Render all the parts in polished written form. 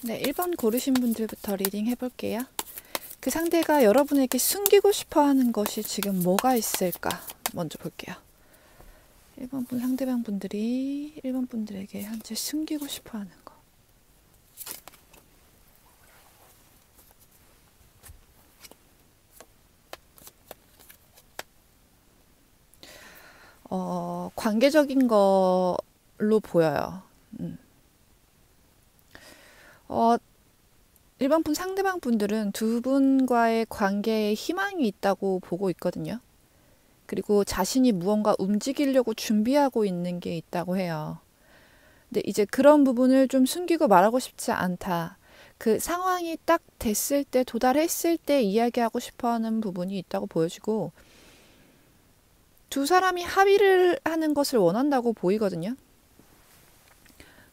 네, 1번 고르신 분들부터 리딩 해볼게요. 그 상대가 여러분에게 숨기고 싶어 하는 것이 지금 뭐가 있을까? 먼저 볼게요. 1번 분 상대방 분들이 1번 분들에게 현재 숨기고 싶어 하는 거. 관계적인 걸로 보여요. 1번 분 상대방 분들은 두 분과의 관계에 희망이 있다고 보고 있거든요. 그리고 자신이 무언가 움직이려고 준비하고 있는 게 있다고 해요. 근데 이제 그런 부분을 좀 숨기고 말하고 싶지 않다. 그 상황이 딱 됐을 때, 도달했을 때 이야기하고 싶어 하는 부분이 있다고 보여지고, 두 사람이 합의를 하는 것을 원한다고 보이거든요.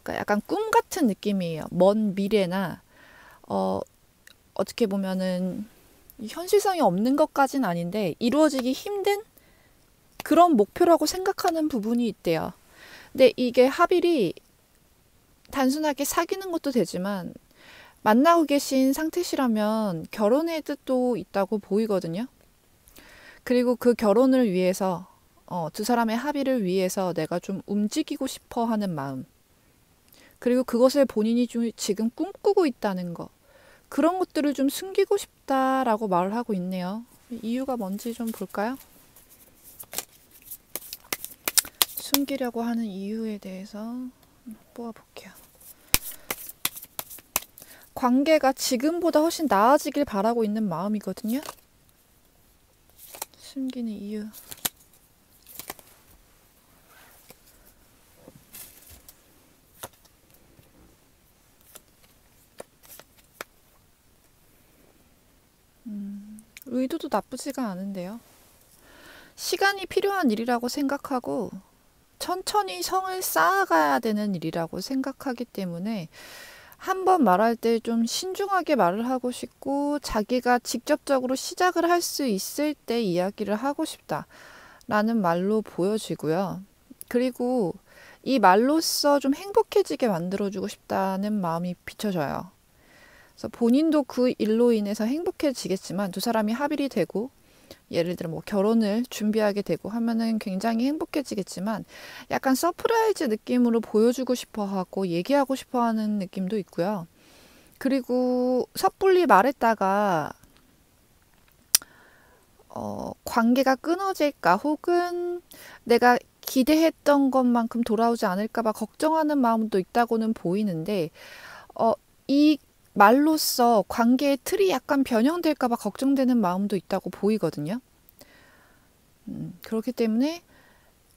그러니까 약간 꿈 같은 느낌이에요. 먼 미래나, 어떻게 보면은 현실성이 없는 것까진 아닌데, 이루어지기 힘든 그런 목표라고 생각하는 부분이 있대요. 근데 이게 합일이 단순하게 사귀는 것도 되지만 만나고 계신 상태시라면 결혼의 뜻도 있다고 보이거든요. 그리고 그 결혼을 위해서 두 사람의 합의를 위해서 내가 좀 움직이고 싶어 하는 마음, 그리고 그것을 본인이 좀 지금 꿈꾸고 있다는 거, 그런 것들을 좀 숨기고 싶다라고 말을 하고 있네요. 이유가 뭔지 좀 볼까요? 숨기려고 하는 이유에 대해서 뽑아볼게요. 관계가 지금보다 훨씬 나아지길 바라고 있는 마음이거든요. 숨기는 이유. 의도도 나쁘지가 않은데요. 시간이 필요한 일이라고 생각하고 천천히 성을 쌓아가야 되는 일이라고 생각하기 때문에 한번 말할 때 좀 신중하게 말을 하고 싶고, 자기가 직접적으로 시작을 할 수 있을 때 이야기를 하고 싶다라는 말로 보여지고요. 그리고 이 말로써 좀 행복해지게 만들어주고 싶다는 마음이 비춰져요. 그래서 본인도 그 일로 인해서 행복해지겠지만 두 사람이 합일이 되고 예를 들어 뭐 결혼을 준비하게 되고 하면은 굉장히 행복해지겠지만 약간 서프라이즈 느낌으로 보여주고 싶어 하고 얘기하고 싶어 하는 느낌도 있고요. 그리고 섣불리 말했다가 관계가 끊어질까 혹은 내가 기대했던 것만큼 돌아오지 않을까 봐 걱정하는 마음도 있다고는 보이는데 이 말로써 관계의 틀이 약간 변형될까 봐 걱정되는 마음도 있다고 보이거든요. 그렇기 때문에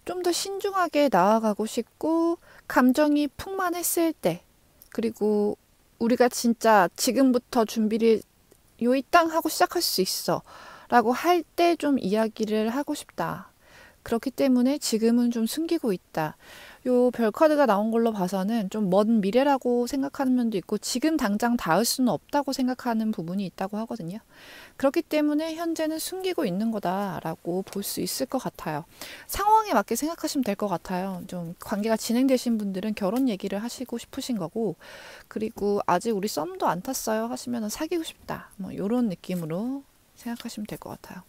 좀 더 신중하게 나아가고 싶고, 감정이 풍만했을 때, 그리고 우리가 진짜 지금부터 준비를 요이 땅 하고 시작할 수 있어 라고 할 때 좀 이야기를 하고 싶다. 그렇기 때문에 지금은 좀 숨기고 있다. 요 별 카드가 나온 걸로 봐서는 좀 먼 미래라고 생각하는 면도 있고 지금 당장 닿을 수는 없다고 생각하는 부분이 있다고 하거든요. 그렇기 때문에 현재는 숨기고 있는 거다라고 볼 수 있을 것 같아요. 상황에 맞게 생각하시면 될 것 같아요. 좀 관계가 진행되신 분들은 결혼 얘기를 하시고 싶으신 거고, 그리고 아직 우리 썸도 안 탔어요 하시면 사귀고 싶다. 뭐 이런 느낌으로 생각하시면 될 것 같아요.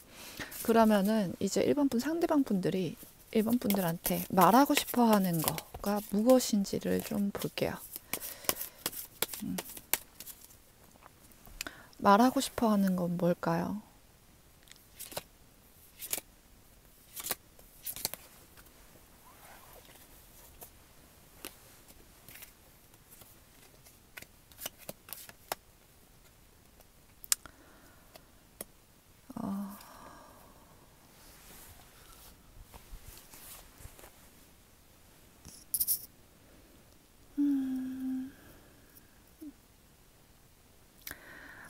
그러면은 이제 1번 분 상대방 분들이 1번 분들한테 말하고 싶어 하는 거가 무엇인지를 좀 볼게요. 말하고 싶어 하는 건 뭘까요?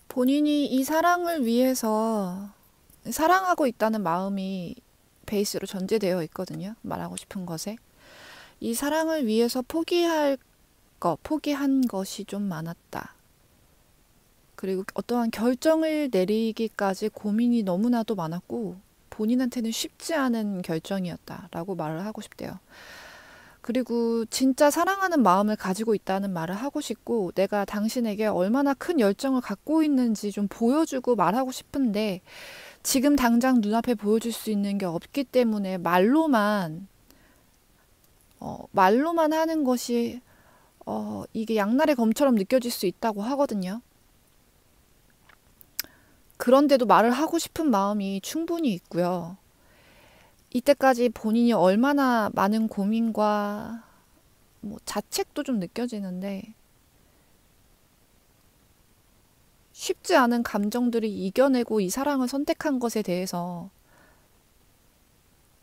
본인이 이 사랑을 위해서 사랑하고 있다는 마음이 베이스로 전제되어 있거든요. 말하고 싶은 것에. 이 사랑을 위해서 포기한 것이 좀 많았다. 그리고 어떠한 결정을 내리기까지 고민이 너무나도 많았고 본인한테는 쉽지 않은 결정이었다라고 말을 하고 싶대요. 그리고 진짜 사랑하는 마음을 가지고 있다는 말을 하고 싶고, 내가 당신에게 얼마나 큰 열정을 갖고 있는지 좀 보여주고 말하고 싶은데, 지금 당장 눈앞에 보여줄 수 있는 게 없기 때문에 말로만 하는 것이 이게 양날의 검처럼 느껴질 수 있다고 하거든요. 그런데도 말을 하고 싶은 마음이 충분히 있고요. 이때까지 본인이 얼마나 많은 고민과 자책도 좀 느껴지는데, 쉽지 않은 감정들을 이겨내고 이 사랑을 선택한 것에 대해서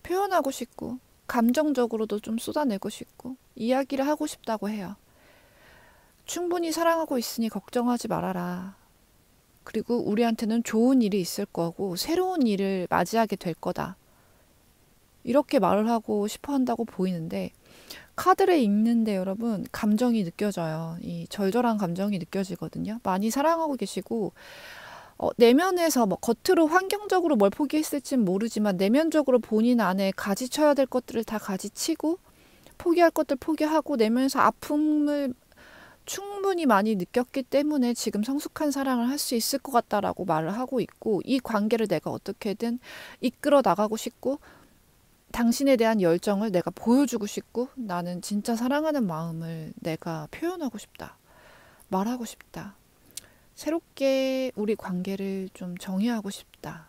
표현하고 싶고, 감정적으로도 좀 쏟아내고 싶고, 이야기를 하고 싶다고 해요. 충분히 사랑하고 있으니 걱정하지 말아라. 그리고 우리한테는 좋은 일이 있을 거고, 새로운 일을 맞이하게 될 거다. 이렇게 말을 하고 싶어 한다고 보이는데, 카드를 읽는데 여러분, 감정이 느껴져요. 이 절절한 감정이 느껴지거든요. 많이 사랑하고 계시고, 내면에서 겉으로 환경적으로 뭘 포기했을진 모르지만, 내면적으로 본인 안에 가지쳐야 될 것들을 다 가지치고, 포기할 것들 포기하고, 내면에서 아픔을 충분히 많이 느꼈기 때문에 지금 성숙한 사랑을 할 수 있을 것 같다라고 말을 하고 있고, 이 관계를 내가 어떻게든 이끌어 나가고 싶고, 당신에 대한 열정을 내가 보여주고 싶고, 나는 진짜 사랑하는 마음을 내가 표현하고 싶다. 말하고 싶다. 새롭게 우리 관계를 좀 정의하고 싶다.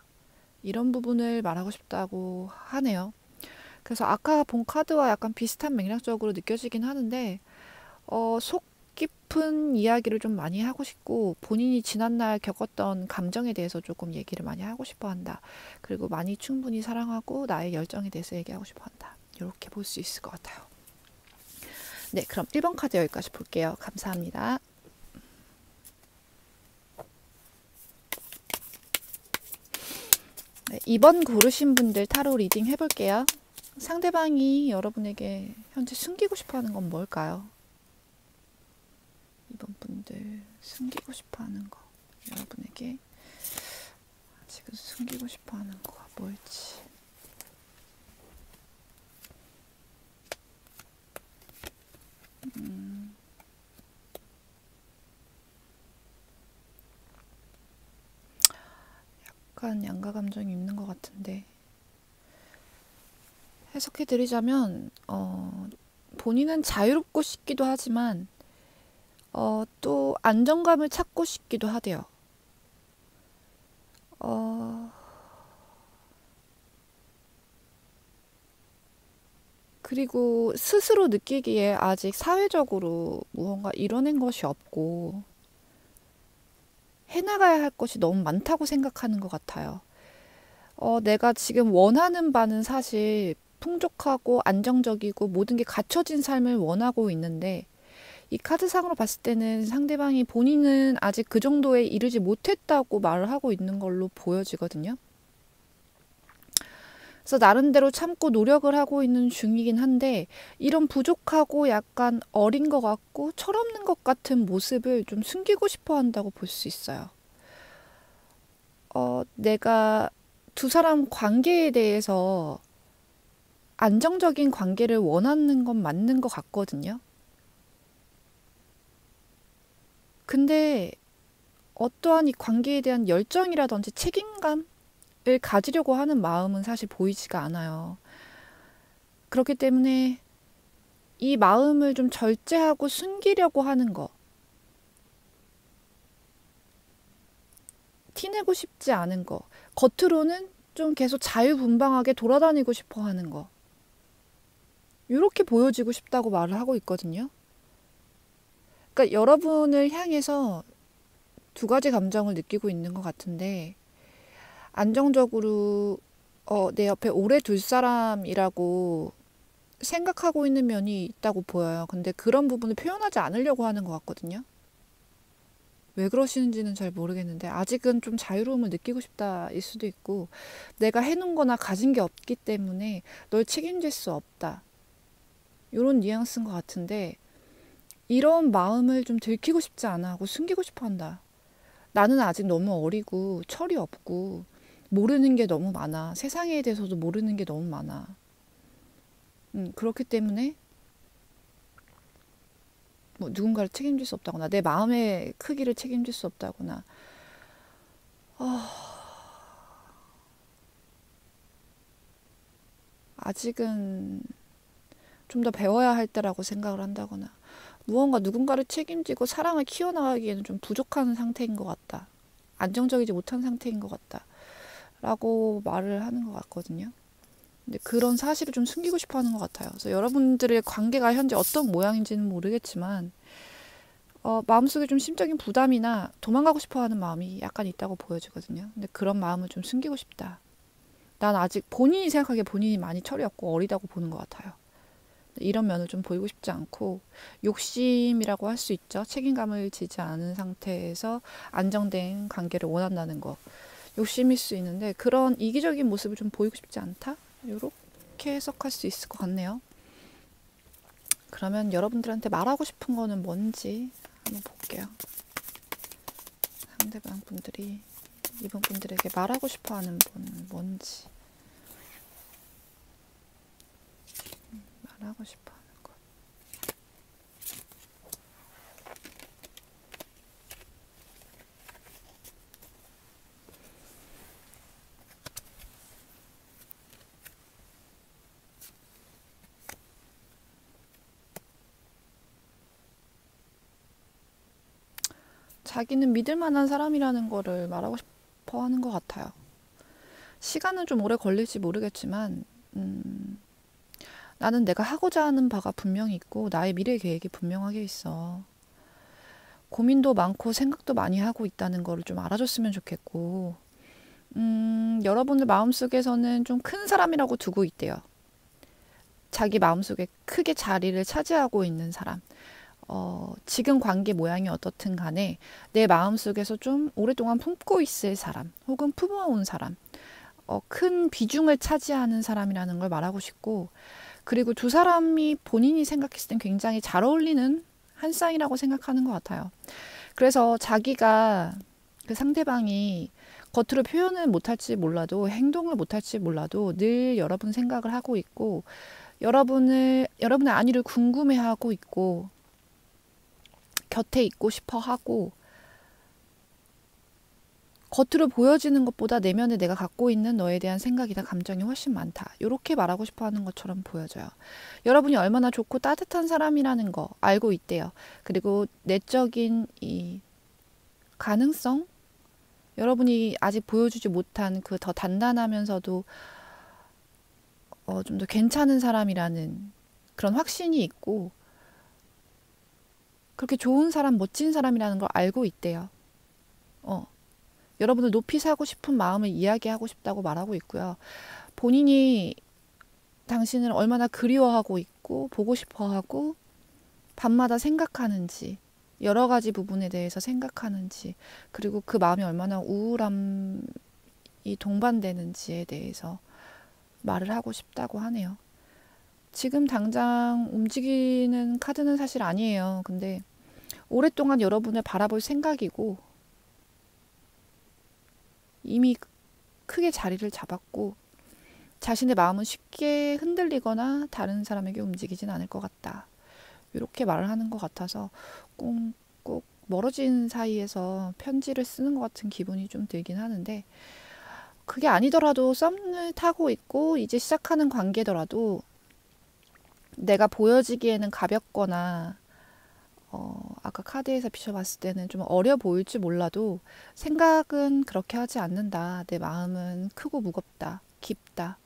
이런 부분을 말하고 싶다고 하네요. 그래서 아까 본 카드와 약간 비슷한 맥락적으로 느껴지긴 하는데, 속 깊은 이야기를 좀 많이 하고 싶고, 본인이 지난날 겪었던 감정에 대해서 조금 얘기를 많이 하고 싶어 한다. 그리고 많이 충분히 사랑하고 나의 열정에 대해서 얘기하고 싶어 한다. 이렇게 볼 수 있을 것 같아요. 네, 그럼 1번 카드 여기까지 볼게요. 감사합니다. 네, 2번 고르신 분들 타로 리딩 해볼게요. 상대방이 여러분에게 현재 숨기고 싶어 하는 건 뭘까요? 2번 분들 숨기고 싶어 하는 거, 여러분에게 지금 숨기고 싶어 하는 거가 뭘지. 약간 양가 감정이 있는 것 같은데, 해석해 드리자면 본인은 자유롭고 싶기도 하지만 또 안정감을 찾고 싶기도 하대요. 그리고 스스로 느끼기에 아직 사회적으로 무언가 이뤄낸 것이 없고, 해나가야 할 것이 너무 많다고 생각하는 것 같아요. 내가 지금 원하는 바는 사실 풍족하고 안정적이고 모든 게 갖춰진 삶을 원하고 있는데, 이 카드상으로 봤을 때는 상대방이 본인은 아직 그 정도에 이르지 못했다고 말을 하고 있는 걸로 보여지거든요. 그래서 나름대로 참고 노력을 하고 있는 중이긴 한데, 이런 부족하고 약간 어린 것 같고 철없는 것 같은 모습을 좀 숨기고 싶어 한다고 볼 수 있어요. 내가 두 사람 관계에 대해서 안정적인 관계를 원하는 건 맞는 것 같거든요. 근데 어떠한 이 관계에 대한 열정이라든지 책임감을 가지려고 하는 마음은 사실 보이지가 않아요. 그렇기 때문에 이 마음을 좀 절제하고 숨기려고 하는 거, 티내고 싶지 않은 거, 겉으로는 좀 계속 자유분방하게 돌아다니고 싶어 하는 거, 이렇게 보여지고 싶다고 말을 하고 있거든요. 그러니까 여러분을 향해서 두 가지 감정을 느끼고 있는 것 같은데, 안정적으로 내 옆에 오래 둘 사람이라고 생각하고 있는 면이 있다고 보여요. 근데 그런 부분을 표현하지 않으려고 하는 것 같거든요. 왜 그러시는지는 잘 모르겠는데, 아직은 좀 자유로움을 느끼고 싶다일 수도 있고, 내가 해놓은 거나 가진 게 없기 때문에 널 책임질 수 없다, 이런 뉘앙스인 것 같은데, 이런 마음을 좀 들키고 싶지 않아 하고 숨기고 싶어 한다. 나는 아직 너무 어리고 철이 없고 모르는 게 너무 많아. 세상에 대해서도 모르는 게 너무 많아. 그렇기 때문에 뭐 누군가를 책임질 수 없다거나 내 마음의 크기를 책임질 수 없다거나 아직은 좀 더 배워야 할 때라고 생각을 한다거나 무언가 누군가를 책임지고 사랑을 키워나가기에는 좀 부족한 상태인 것 같다. 안정적이지 못한 상태인 것 같다. 라고 말을 하는 것 같거든요. 근데 그런 사실을 좀 숨기고 싶어 하는 것 같아요. 그래서 여러분들의 관계가 현재 어떤 모양인지는 모르겠지만 마음속에 좀 심적인 부담이나 도망가고 싶어 하는 마음이 약간 있다고 보여지거든요. 근데 그런 마음을 좀 숨기고 싶다. 난 아직 본인이 생각하기에 본인이 많이 철이 없고 어리다고 보는 것 같아요. 이런 면을 좀 보이고 싶지 않고 욕심이라고 할 수 있죠. 책임감을 지지 않은 상태에서 안정된 관계를 원한다는 거. 욕심일 수 있는데 그런 이기적인 모습을 좀 보이고 싶지 않다? 이렇게 해석할 수 있을 것 같네요. 그러면 여러분들한테 말하고 싶은 거는 뭔지 한번 볼게요. 상대방 분들이 이분 분들에게 말하고 싶어 하는 건 뭔지. 말하고 싶어 하는 것. 자기는 믿을 만한 사람이라는 거를 말하고 싶어 하는 것 같아요. 시간은 좀 오래 걸릴지 모르겠지만, 나는 내가 하고자 하는 바가 분명히 있고, 나의 미래 계획이 분명하게 있어. 고민도 많고 생각도 많이 하고 있다는 거를 좀 알아줬으면 좋겠고, 여러분들 마음속에서는 좀 큰 사람이라고 두고 있대요. 자기 마음속에 크게 자리를 차지하고 있는 사람. 지금 관계 모양이 어떻든 간에 내 마음속에서 좀 오랫동안 품고 있을 사람, 혹은 품어온 사람, 큰 비중을 차지하는 사람이라는 걸 말하고 싶고, 그리고 두 사람이 본인이 생각했을 땐 굉장히 잘 어울리는 한 쌍이라고 생각하는 것 같아요. 그래서 자기가 그 상대방이 겉으로 표현을 못할지 몰라도 행동을 못할지 몰라도 늘 여러분 생각을 하고 있고 여러분의 안위를 궁금해하고 있고 곁에 있고 싶어 하고 겉으로 보여지는 것보다 내면에 내가 갖고 있는 너에 대한 생각이나 감정이 훨씬 많다. 이렇게 말하고 싶어 하는 것처럼 보여져요. 여러분이 얼마나 좋고 따뜻한 사람이라는 거 알고 있대요. 그리고 내적인 이 가능성? 여러분이 아직 보여주지 못한 그 더 단단하면서도 좀 더 괜찮은 사람이라는 그런 확신이 있고 그렇게 좋은 사람, 멋진 사람이라는 걸 알고 있대요. 여러분을 높이 사고 싶은 마음을 이야기하고 싶다고 말하고 있고요. 본인이 당신을 얼마나 그리워하고 있고 보고 싶어하고 밤마다 생각하는지 여러 가지 부분에 대해서 생각하는지 그리고 그 마음이 얼마나 우울함이 동반되는지에 대해서 말을 하고 싶다고 하네요. 지금 당장 움직이는 카드는 사실 아니에요. 근데 오랫동안 여러분을 바라볼 생각이고 이미 크게 자리를 잡았고 자신의 마음은 쉽게 흔들리거나 다른 사람에게 움직이진 않을 것 같다. 이렇게 말을 하는 것 같아서 꼭 멀어진 사이에서 편지를 쓰는 것 같은 기분이 좀 들긴 하는데 그게 아니더라도 썸을 타고 있고 이제 시작하는 관계더라도 내가 보여지기에는 가볍거나 아까 카드에서 비춰봤을 때는 좀 어려 보일지 몰라도 생각은 그렇게 하지 않는다. 내 마음은 크고 무겁다. 깊다.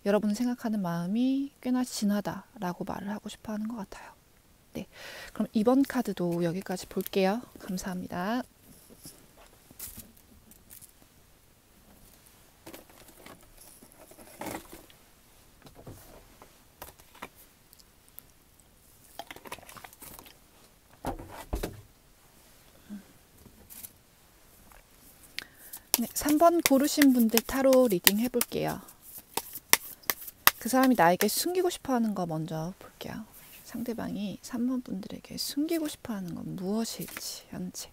여러분이 생각하는 마음이 꽤나 진하다라고 말을 하고 싶어 하는 것 같아요. 네, 그럼 이번 카드도 여기까지 볼게요. 감사합니다. 네, 3번 고르신 분들 타로 리딩 해볼게요. 그 사람이 나에게 숨기고 싶어 하는 거 먼저 볼게요. 상대방이 3번 분들에게 숨기고 싶어 하는 건 무엇일지, 현재.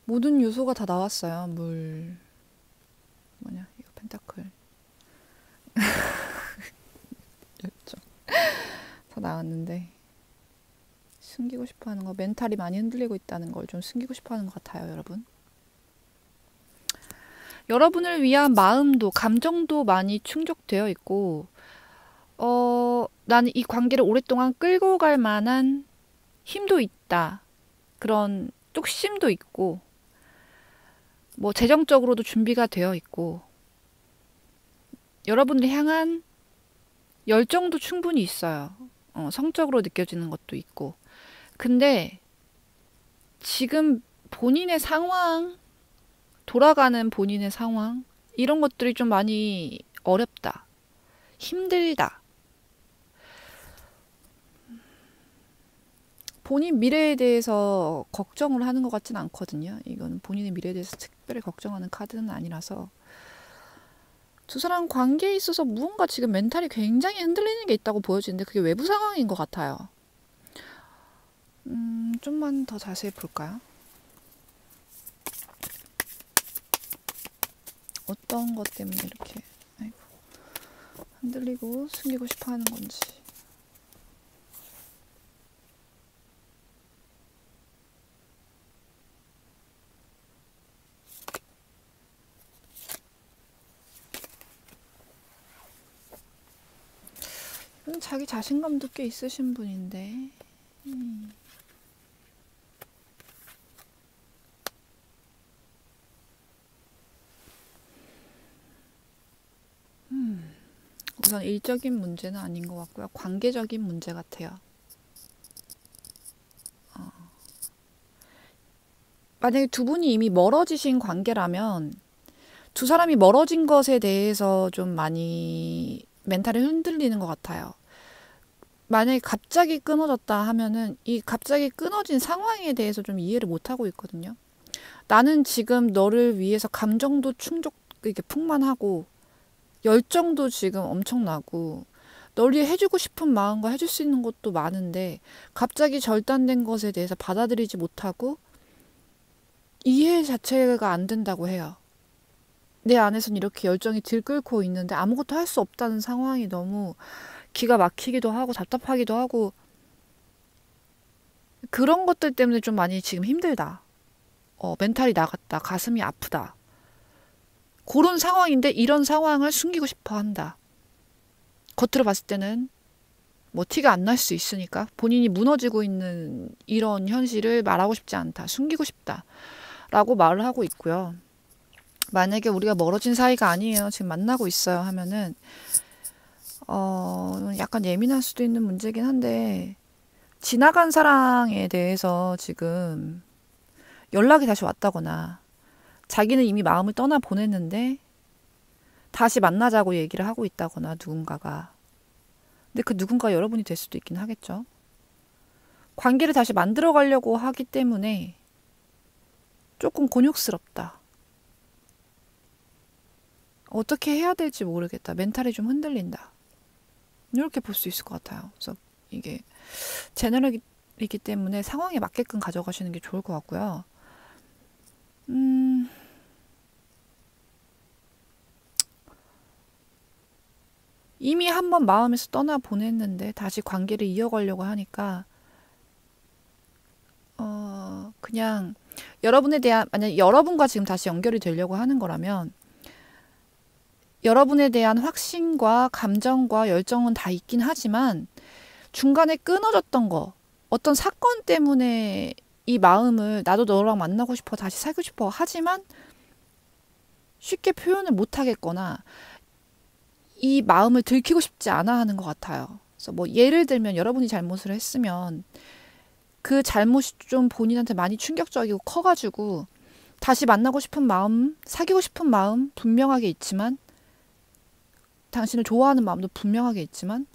모든 요소가 다 나왔어요. 물, 뭐냐, 이거 펜타클. 열정. 다 나왔는데, 숨기고 싶어 하는 거, 멘탈이 많이 흔들리고 있다는 걸 좀 숨기고 싶어 하는 것 같아요, 여러분. 여러분을 위한 마음도, 감정도 많이 충족되어 있고, 나는 이 관계를 오랫동안 끌고 갈 만한 힘도 있다. 그런 뚝심도 있고, 뭐, 재정적으로도 준비가 되어 있고, 여러분을 향한 열정도 충분히 있어요. 성적으로 느껴지는 것도 있고. 근데 지금 본인의 상황, 돌아가는 본인의 상황, 이런 것들이 좀 많이 어렵다. 힘들다. 본인 미래에 대해서 걱정을 하는 것 같진 않거든요. 이건 본인의 미래에 대해서 특별히 걱정하는 카드는 아니라서. 두 사람 관계에 있어서 무언가 지금 멘탈이 굉장히 흔들리는 게 있다고 보여지는데 그게 외부 상황인 것 같아요. 좀만 더 자세히 볼까요? 어떤 것 때문에 이렇게 아이고, 흔들리고 숨기고 싶어 하는 건지. 자기 자신감도 꽤 있으신 분인데 우선 일적인 문제는 아닌 것 같고요. 관계적인 문제 같아요. 만약에 두 분이 이미 멀어지신 관계라면 두 사람이 멀어진 것에 대해서 좀 많이 멘탈이 흔들리는 것 같아요. 만약에 갑자기 끊어졌다 하면은 이 갑자기 끊어진 상황에 대해서 좀 이해를 못하고 있거든요. 나는 지금 너를 위해서 감정도 이렇게 풍만하고 열정도 지금 엄청나고 널 위해 해주고 싶은 마음과 해줄 수 있는 것도 많은데 갑자기 절단된 것에 대해서 받아들이지 못하고 이해 자체가 안 된다고 해요. 내 안에선 이렇게 열정이 들끓고 있는데 아무것도 할 수 없다는 상황이 너무 기가 막히기도 하고 답답하기도 하고 그런 것들 때문에 좀 많이 지금 힘들다. 멘탈이 나갔다. 가슴이 아프다. 그런 상황인데 이런 상황을 숨기고 싶어 한다. 겉으로 봤을 때는 뭐 티가 안 날 수 있으니까 본인이 무너지고 있는 이런 현실을 말하고 싶지 않다. 숨기고 싶다. 라고 말을 하고 있고요. 만약에 우리가 멀어진 사이가 아니에요. 지금 만나고 있어요. 하면은 약간 예민할 수도 있는 문제긴 한데 지나간 사랑에 대해서 지금 연락이 다시 왔다거나 자기는 이미 마음을 떠나 보냈는데 다시 만나자고 얘기를 하고 있다거나 누군가가. 근데 그 누군가 여러분이 될 수도 있긴 하겠죠. 관계를 다시 만들어 가려고 하기 때문에 조금 곤욕스럽다. 어떻게 해야 될지 모르겠다. 멘탈이 좀 흔들린다. 이렇게 볼 수 있을 것 같아요. 그래서 이게 제너럴이기 때문에 상황에 맞게끔 가져가시는 게 좋을 것 같고요. 이미 한번 마음에서 떠나 보냈는데 다시 관계를 이어가려고 하니까 그냥 여러분에 대한 만약 여러분과 지금 다시 연결이 되려고 하는 거라면 여러분에 대한 확신과 감정과 열정은 다 있긴 하지만 중간에 끊어졌던 거 어떤 사건 때문에 이 마음을 나도 너랑 만나고 싶어 다시 사귀고 싶어 하지만 쉽게 표현을 못 하겠거나 이 마음을 들키고 싶지 않아 하는 것 같아요. 그래서 뭐 예를 들면 여러분이 잘못을 했으면 그 잘못이 좀 본인한테 많이 충격적이고 커가지고 다시 만나고 싶은 마음, 사귀고 싶은 마음 분명하게 있지만 당신을 좋아하는 마음도 분명하게 있지만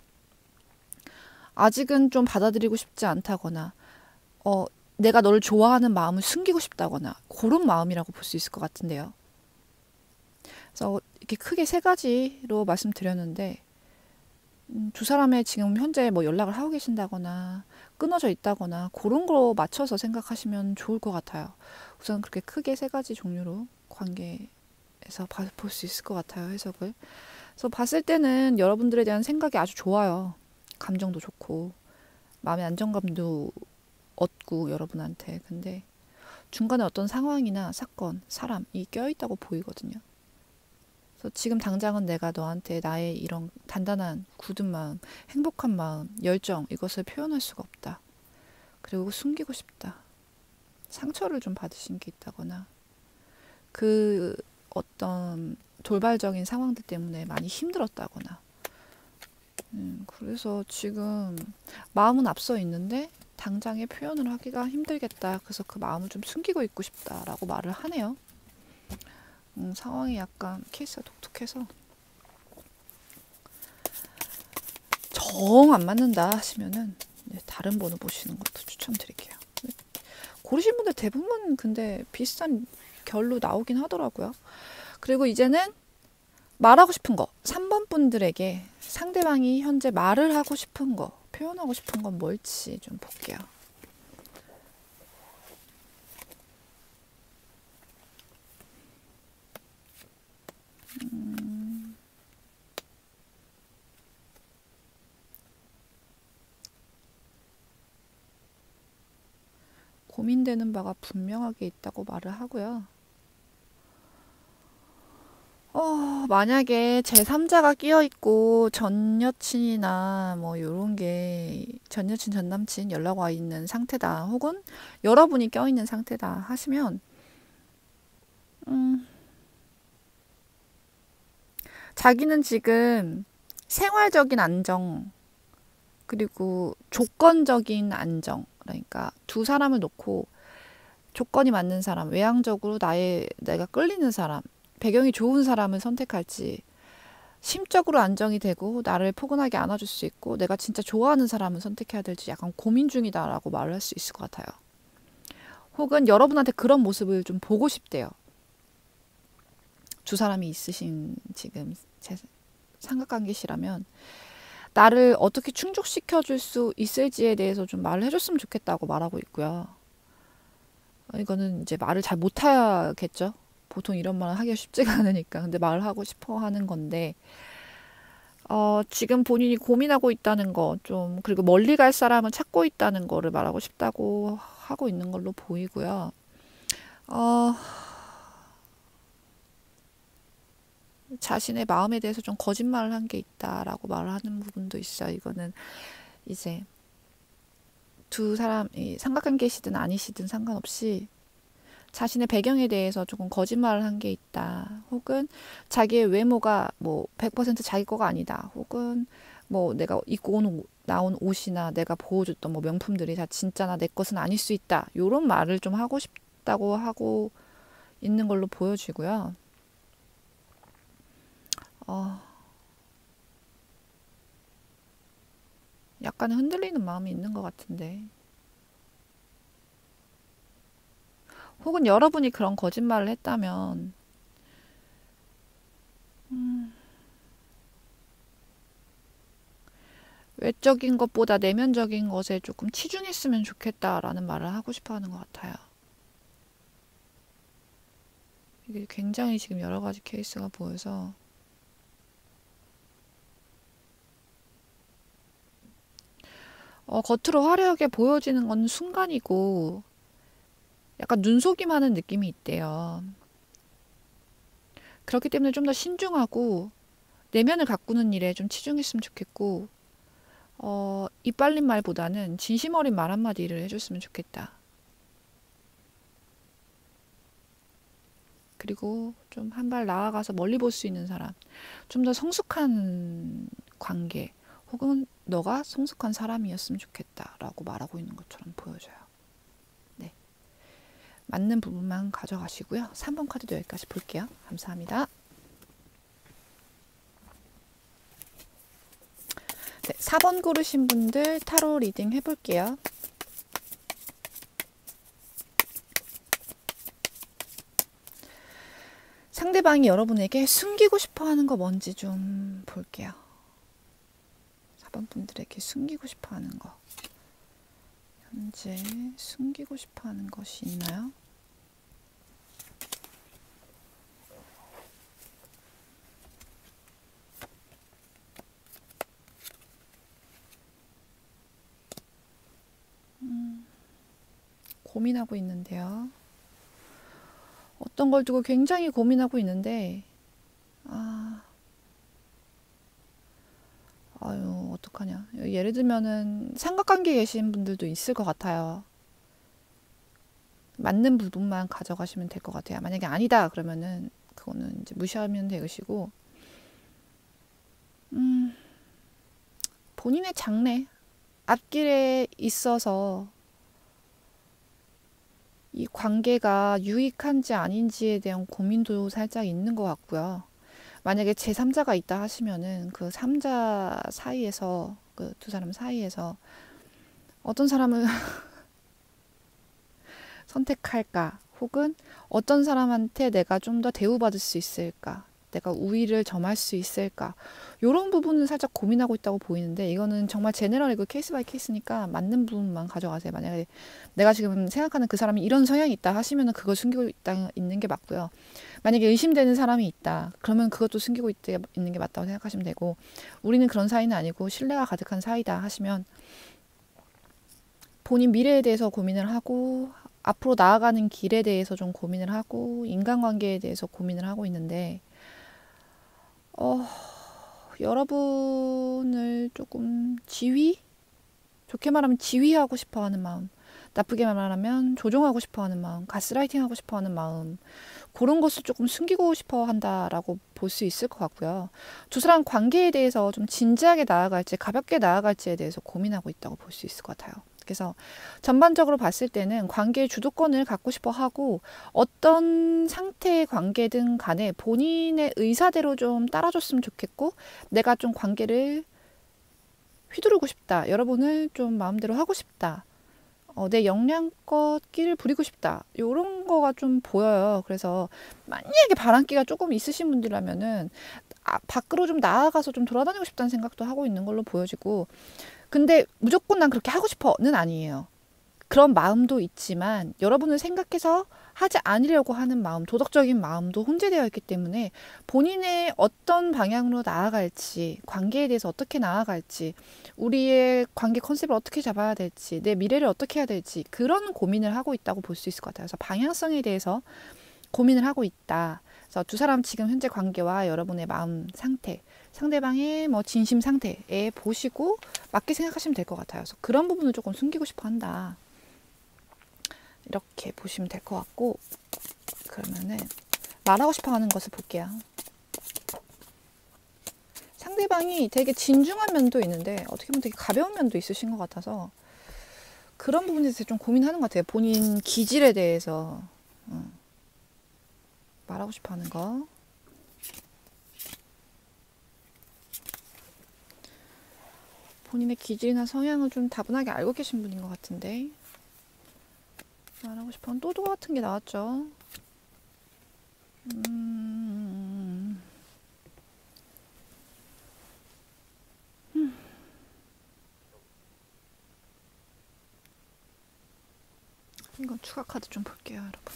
아직은 좀 받아들이고 싶지 않다거나 내가 너를 좋아하는 마음을 숨기고 싶다거나 그런 마음이라고 볼 수 있을 것 같은데요. 그래서 이렇게 크게 세 가지로 말씀드렸는데 두 사람의 지금 현재 뭐 연락을 하고 계신다거나 끊어져 있다거나 그런 거 맞춰서 생각하시면 좋을 것 같아요. 우선 그렇게 크게 세 가지 종류로 관계에서 볼 수 있을 것 같아요, 해석을. 그래서 봤을 때는 여러분들에 대한 생각이 아주 좋아요. 감정도 좋고 마음의 안정감도 얻고 여러분한테. 근데 중간에 어떤 상황이나 사건, 사람이 껴있다고 보이거든요. 그래서 지금 당장은 내가 너한테 나의 이런 단단한 굳은 마음, 행복한 마음, 열정 이것을 표현할 수가 없다. 그리고 숨기고 싶다. 상처를 좀 받으신 게 있다거나 그 어떤 돌발적인 상황들 때문에 많이 힘들었다거나 그래서 지금 마음은 앞서 있는데 당장에 표현을 하기가 힘들겠다. 그래서 그 마음을 좀 숨기고 있고 싶다라고 말을 하네요. 상황이 약간 케이스가 독특해서 정 안 맞는다 하시면은 다른 번호 보시는 것도 추천드릴게요. 고르신 분들 대부분 근데 비슷한 결로 나오긴 하더라고요. 그리고 이제는 말하고 싶은 거 3번 분들에게 상대방이 현재 말을 하고 싶은 거 표현하고 싶은 건 뭘지 좀 볼게요. 고민되는 바가 분명하게 있다고 말을 하고요. 만약에 제3자가 끼어 있고 전 여친이나 뭐 요런 게 전 여친 전 남친 연락 와 있는 상태다. 혹은 여러분이 껴 있는 상태다 하시면 자기는 지금 생활적인 안정 그리고 조건적인 안정 그러니까 두 사람을 놓고 조건이 맞는 사람, 외향적으로 내가 끌리는 사람, 배경이 좋은 사람을 선택할지 심적으로 안정이 되고 나를 포근하게 안아줄 수 있고 내가 진짜 좋아하는 사람을 선택해야 될지 약간 고민 중이다라고 말을 할 수 있을 것 같아요. 혹은 여러분한테 그런 모습을 좀 보고 싶대요. 두 사람이 있으신 지금 제 삼각관계시라면 나를 어떻게 충족시켜 줄 수 있을지에 대해서 좀 말을 해줬으면 좋겠다고 말하고 있고요. 이거는 이제 말을 잘 못하겠죠. 보통 이런 말을 하기가 쉽지가 않으니까. 근데 말을 하고 싶어 하는 건데, 지금 본인이 고민하고 있다는 거, 좀, 그리고 멀리 갈 사람을 찾고 있다는 거를 말하고 싶다고 하고 있는 걸로 보이고요. 어, 자신의 마음에 대해서 좀 거짓말을 한 게 있다라고 말을 하는 부분도 있어요. 이거는 이제 두 사람이 삼각관계시든 아니시든 상관없이 자신의 배경에 대해서 조금 거짓말을 한 게 있다. 혹은 자기의 외모가 뭐 100% 자기 거가 아니다. 혹은 뭐 내가 입고 나온 옷이나 내가 보여줬던 뭐 명품들이 다 진짜나 내 것은 아닐 수 있다. 요런 말을 좀 하고 싶다고 하고 있는 걸로 보여지고요. 어, 약간 흔들리는 마음이 있는 것 같은데. 혹은 여러분이 그런 거짓말을 했다면 외적인 것보다 내면적인 것에 조금 치중했으면 좋겠다라는 말을 하고 싶어 하는 것 같아요. 이게 굉장히 지금 여러 가지 케이스가 보여서 겉으로 화려하게 보여지는 건 순간이고 약간 눈속임하는 느낌이 있대요. 그렇기 때문에 좀 더 신중하고 내면을 가꾸는 일에 좀 치중했으면 좋겠고 입 빨린 말보다는 진심 어린 말 한마디를 해줬으면 좋겠다. 그리고 좀 한 발 나아가서 멀리 볼 수 있는 사람, 좀 더 성숙한 관계, 혹은 너가 성숙한 사람이었으면 좋겠다라고 말하고 있는 것처럼 보여져요. 네, 맞는 부분만 가져가시고요. 3번 카드도 여기까지 볼게요. 감사합니다. 네, 4번 고르신 분들 타로 리딩 해볼게요. 상대방이 여러분에게 숨기고 싶어 하는 거 뭔지 좀 볼게요. 4번 분들에게 숨기고 싶어 하는 거. 현재 숨기고 싶어 하는 것이 있나요? 고민하고 있는데요. 어떤 걸 두고 굉장히 고민하고 있는데, 아유, 어떡하냐. 예를 들면은 삼각관계에 계신 분들도 있을 것 같아요. 맞는 부분만 가져가시면 될 것 같아요. 만약에 아니다 그러면은 그거는 이제 무시하면 되시고, 본인의 장래, 앞길에 있어서 이 관계가 유익한지 아닌지에 대한 고민도 살짝 있는 것 같고요. 만약에 제3자가 있다 하시면은 그 3자 사이에서, 그 두 사람 사이에서 어떤 사람을 선택할까? 혹은 어떤 사람한테 내가 좀 더 대우받을 수 있을까? 내가 우위를 점할 수 있을까? 이런 부분은 살짝 고민하고 있다고 보이는데, 이거는 정말 제너럴이고 케이스 바이 케이스니까 맞는 부분만 가져가세요. 만약에 내가 지금 생각하는 그 사람이 이런 성향이 있다 하시면은 그걸 숨기고 있는 게 맞고요. 만약에 의심되는 사람이 있다 그러면 그것도 숨기고 있는 게 맞다고 생각하시면 되고, 우리는 그런 사이는 아니고 신뢰가 가득한 사이다 하시면 본인 미래에 대해서 고민을 하고, 앞으로 나아가는 길에 대해서 좀 고민을 하고, 인간관계에 대해서 고민을 하고 있는데, 여러분을 조금 좋게 말하면 지휘하고 싶어 하는 마음, 나쁘게 말하면 조종하고 싶어 하는 마음, 가스라이팅 하고 싶어 하는 마음, 그런 것을 조금 숨기고 싶어 한다라고 볼 수 있을 것 같고요. 두 사람 관계에 대해서 좀 진지하게 나아갈지, 가볍게 나아갈지에 대해서 고민하고 있다고 볼 수 있을 것 같아요. 그래서 전반적으로 봤을 때는 관계의 주도권을 갖고 싶어 하고, 어떤 상태의 관계든 간에 본인의 의사대로 좀 따라줬으면 좋겠고, 내가 좀 관계를 휘두르고 싶다, 여러분을 좀 마음대로 하고 싶다, 내 역량껏 끼를 부리고 싶다, 이런 거가 좀 보여요. 그래서 만약에 바람기가 조금 있으신 분들이라면은 밖으로 좀 나아가서 좀 돌아다니고 싶다는 생각도 하고 있는 걸로 보여지고, 근데 무조건 난 그렇게 하고 싶어는 아니에요. 그런 마음도 있지만 여러분을 생각해서 하지 않으려고 하는 마음, 도덕적인 마음도 혼재되어 있기 때문에 본인의 어떤 방향으로 나아갈지, 관계에 대해서 어떻게 나아갈지, 우리의 관계 컨셉을 어떻게 잡아야 될지, 내 미래를 어떻게 해야 될지, 그런 고민을 하고 있다고 볼 수 있을 것 같아요. 그래서 방향성에 대해서 고민을 하고 있다. 그래서 두 사람 지금 현재 관계와 여러분의 마음 상태, 상대방의 뭐 진심 상태에 보시고 맞게 생각하시면 될 것 같아요. 그래서 그런 부분을 조금 숨기고 싶어 한다, 이렇게 보시면 될 것 같고, 그러면은 말하고 싶어 하는 것을 볼게요. 상대방이 되게 진중한 면도 있는데 어떻게 보면 되게 가벼운 면도 있으신 것 같아서 그런 부분에 대해서 좀 고민하는 것 같아요. 본인 기질에 대해서 말하고 싶어 하는 거. 본인의 기질이나 성향을 좀 다분하게 알고 계신 분인 것 같은데, 말하고 싶어 하는 또도 같은 게 나왔죠. 이건 추가 카드 좀 볼게요, 여러분.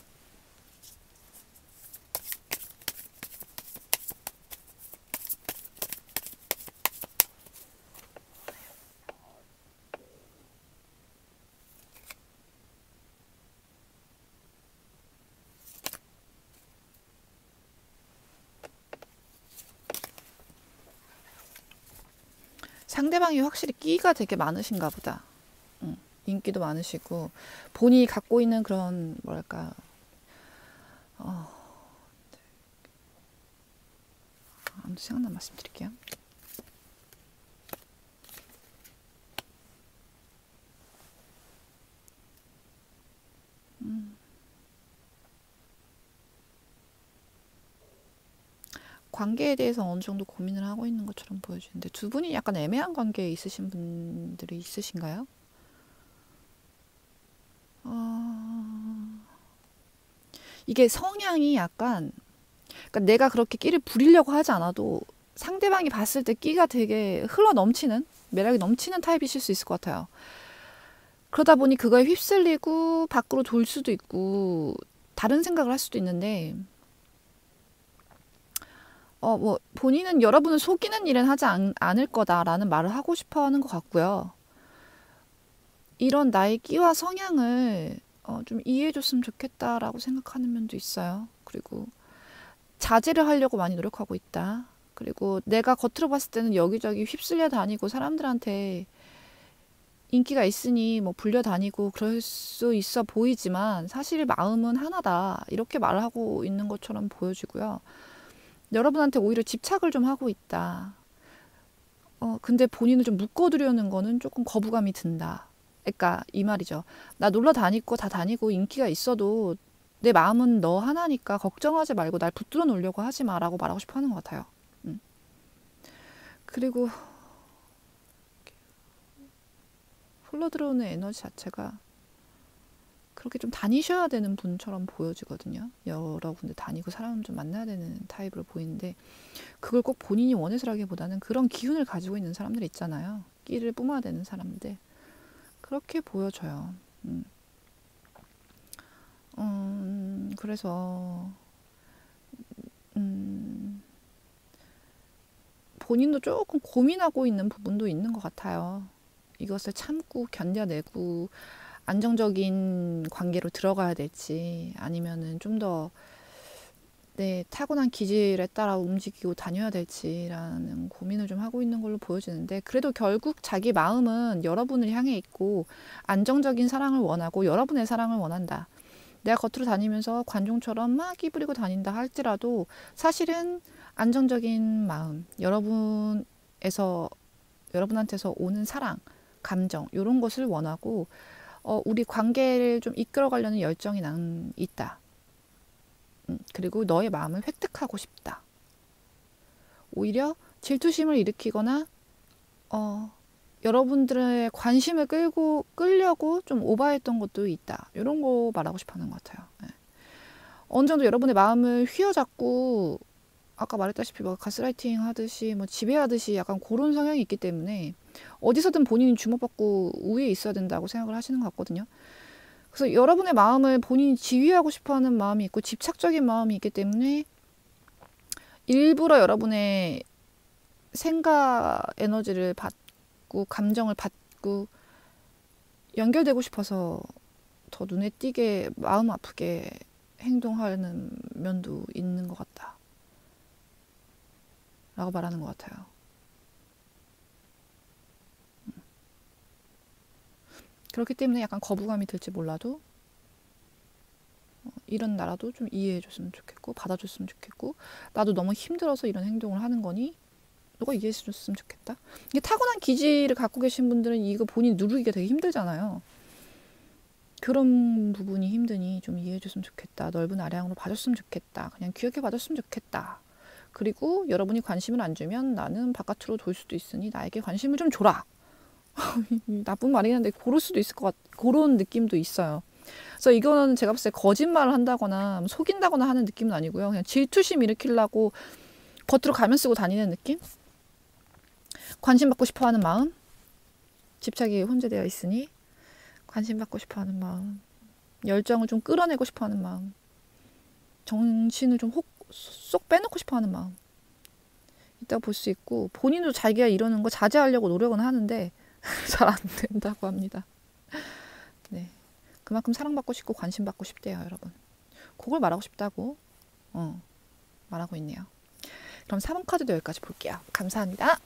상대방이 확실히 끼가 되게 많으신가 보다. 인기도 많으시고, 본인이 갖고 있는 그런 뭐랄까, 아무튼 생각난 말씀드릴게요. 관계에 대해서 어느 정도 고민을 하고 있는 것처럼 보여지는데, 두 분이 약간 애매한 관계에 있으신 분들이 있으신가요? 이게 성향이 약간, 그러니까 내가 그렇게 끼를 부리려고 하지 않아도 상대방이 봤을 때 끼가 되게 흘러 넘치는, 매력이 넘치는 타입이실 수 있을 것 같아요. 그러다 보니 그거에 휩쓸리고 밖으로 돌 수도 있고 다른 생각을 할 수도 있는데 뭐 본인은 여러분을 속이는 일은 하지 않을 거다라는 말을 하고 싶어 하는 것 같고요. 이런 나의 끼와 성향을 좀 이해해 줬으면 좋겠다라고 생각하는 면도 있어요. 그리고 자제를 하려고 많이 노력하고 있다. 그리고 내가 겉으로 봤을 때는 여기저기 휩쓸려 다니고 사람들한테 인기가 있으니 뭐 불려 다니고 그럴 수 있어 보이지만 사실 마음은 하나다. 이렇게 말을 하고 있는 것처럼 보여지고요. 여러분한테 오히려 집착을 좀 하고 있다. 근데 본인을 좀 묶어두려는 거는 조금 거부감이 든다. 그러니까 이 말이죠. 나 놀러 다니고 다 다니고 인기가 있어도 내 마음은 너 하나니까 걱정하지 말고 날 붙들어 놓으려고 하지 마라고 말하고 싶어 하는 것 같아요. 그리고 흘러들어오는 에너지 자체가 그렇게 좀 다니셔야 되는 분처럼 보여지거든요. 여러 군데 다니고 사람 좀 만나야 되는 타입으로 보이는데 그걸 꼭 본인이 원해서라기보다는 그런 기운을 가지고 있는 사람들 있잖아요. 끼를 뿜어야 되는 사람들. 그렇게 보여져요. 그래서 본인도 조금 고민하고 있는 부분도 있는 것 같아요. 이것을 참고 견뎌내고 안정적인 관계로 들어가야 될지 아니면은 좀 더 내 타고난 기질에 따라 움직이고 다녀야 될지라는 고민을 좀 하고 있는 걸로 보여지는데 그래도 결국 자기 마음은 여러분을 향해 있고 안정적인 사랑을 원하고 여러분의 사랑을 원한다. 내가 겉으로 다니면서 관종처럼 막 끼부리고 다닌다 할지라도 사실은 안정적인 마음, 여러분한테서 오는 사랑, 감정 이런 것을 원하고 우리 관계를 좀 이끌어가려는 열정이 난 있다. 그리고 너의 마음을 획득하고 싶다. 오히려 질투심을 일으키거나 여러분들의 관심을 끌려고 좀 오버했던 것도 있다. 이런 거 말하고 싶어 하는 것 같아요. 네. 어느 정도 여러분의 마음을 휘어잡고 아까 말했다시피 뭐 가스라이팅 하듯이 뭐 지배하듯이 약간 그런 성향이 있기 때문에 어디서든 본인이 주목받고 우위에 있어야 된다고 생각을 하시는 것 같거든요. 그래서 여러분의 마음을 본인이 지휘하고 싶어하는 마음이 있고 집착적인 마음이 있기 때문에 일부러 여러분의 생각 에너지를 받고 감정을 받고 연결되고 싶어서 더 눈에 띄게 마음 아프게 행동하는 면도 있는 것 같다 라고 말하는 것 같아요. 그렇기 때문에 약간 거부감이 들지 몰라도 이런 나라도 좀 이해해 줬으면 좋겠고 받아줬으면 좋겠고 나도 너무 힘들어서 이런 행동을 하는 거니 너가 이해해 줬으면 좋겠다. 이게 타고난 기질을 갖고 계신 분들은 이거 본인 누르기가 되게 힘들잖아요. 그런 부분이 힘드니 좀 이해해 줬으면 좋겠다. 넓은 아량으로 봐줬으면 좋겠다. 그냥 귀엽게 봐줬으면 좋겠다. 그리고 여러분이 관심을 안 주면 나는 바깥으로 돌 수도 있으니 나에게 관심을 좀 줘라. 나쁜 말이긴 한데 그럴 수도 있을 것 그런 느낌도 있어요. 그래서 이거는 제가 봤을 때 거짓말을 한다거나 속인다거나 하는 느낌은 아니고요. 그냥 질투심 일으키려고 겉으로 가면 쓰고 다니는 느낌? 관심 받고 싶어 하는 마음? 집착이 혼재되어 있으니 관심 받고 싶어 하는 마음. 열정을 좀 끌어내고 싶어 하는 마음. 정신을 좀 쏙 빼놓고 싶어 하는 마음. 있다고 볼 수 있고 본인도 자기가 이러는 거 자제하려고 노력은 하는데 잘 안 된다고 합니다. 네. 그만큼 사랑받고 싶고 관심 받고 싶대요, 여러분. 그걸 말하고 싶다고 말하고 있네요. 그럼 4번 카드도 여기까지 볼게요. 감사합니다.